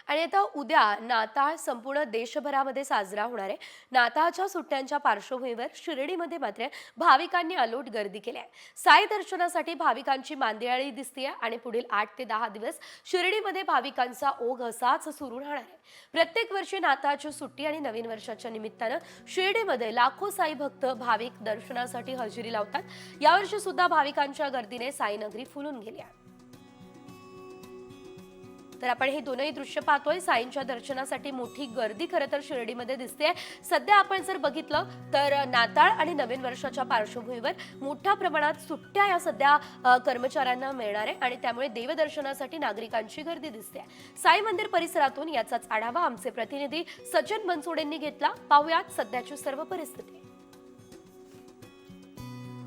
आणि आता उद्या नाताळ संपूर्ण देशभरामध्ये साजरा होणार आहे। नाताळच्या सुट्ट्यांच्या पार्श्वभूमीवर शिर्डीमध्ये मात्र भाविकांनी अलोट गर्दी केली आहे। साई दर्शनासाठी भाविकांची मांदियाळी दिसतेय आणि पुढील 8 ते 10 दिवस शिर्डीमध्ये भाविकांचा ओघ असाच सुरू राहणार आहे। प्रत्येक वर्षी नाताळची सुट्टी आणि नवीन वर्षाच्या निमित्तानं शिर्डीमध्ये लाखो साई भक्त भाविक दर्शनासाठी हजेरी लावतात। यावर्षी सुद्धा भाविकांच्या गर्दीने साई नगरी फुलून गेली आहे। तर आपण हे दोनही दृश्य पाहतोय। साईंच्या दर्शनासाठी मोठी गर्दी खरं तर शिर्डीमध्ये दिसते। सध्या आपण जर बघितलं तर नाताळ आणि नवीन वर्षाच्या पार्श्वभूमीवर मोठ्या प्रमाणात सुट्ट्या या सध्या कर्मचाऱ्यांना मिळणार आहे आणि त्यामुळे देवदर्शनासाठी नागरिकांची गर्दी दिसते। साई मंदिर परिसरातून याचाच आढावा आमचे प्रतिनिधी सचिन बनसोडेंनी घेतला। पाहूयात सध्याची सर्व परिस्थिती।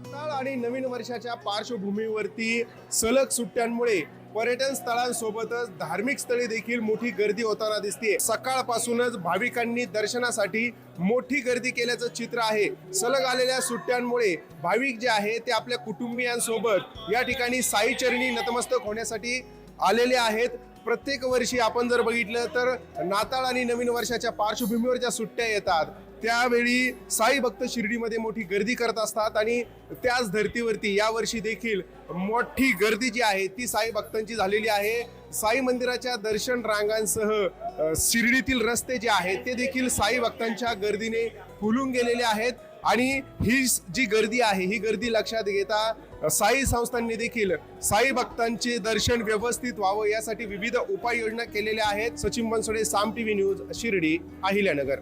नाताळ आणि नवीन वर्षाच्या पार्श्वभूमीवरती सलग सुट्ट्यांमुळे पर्यटन स्थळांसोबतच धार्मिक स्थळे देखील मोठी गर्दी होताना दिसते। सकाळपासूनच भाविकांनी दर्शनासाठी मोठी गर्दी केल्याचं चित्र आहे। सलग आलेल्या सुट्ट्यांमुळे भाविक जे आहे ते आपल्या कुटुंबियांसोबत या ठिकाणी साई चरणी नतमस्तक होण्यासाठी आलेले आहेत। प्रत्येक वर्षी आपण जर बघितलं तर नाताळ आणि नवीन वर्षाच्या पार्श्वभूमीवर ज्या सुट्ट्या येतात त्यावेळी साई भक्त शिर्डीमध्ये मोठी गर्दी करत असतात आणि त्याच धर्तीवरती यावर्षी देखील मोठी गर्दी जी आहे ती साई भक्तांची झालेली आहे। साई मंदिराच्या दर्शन रांगांसह शिर्डीतील रस्ते जे आहेत ते देखील साई भक्तांच्या गर्दीने फुलून गेलेले आहेत आणि ही जी गर्दी आहे ही गर्दी लक्षात घेता साई संस्थांनी देखील साई भक्तांचे दर्शन व्यवस्थित व्हावं यासाठी विविध उपाययोजना केलेल्या आहेत। सचिन बनसोडे, साम टीव्ही न्यूज, शिर्डी, अहिल्यानगर।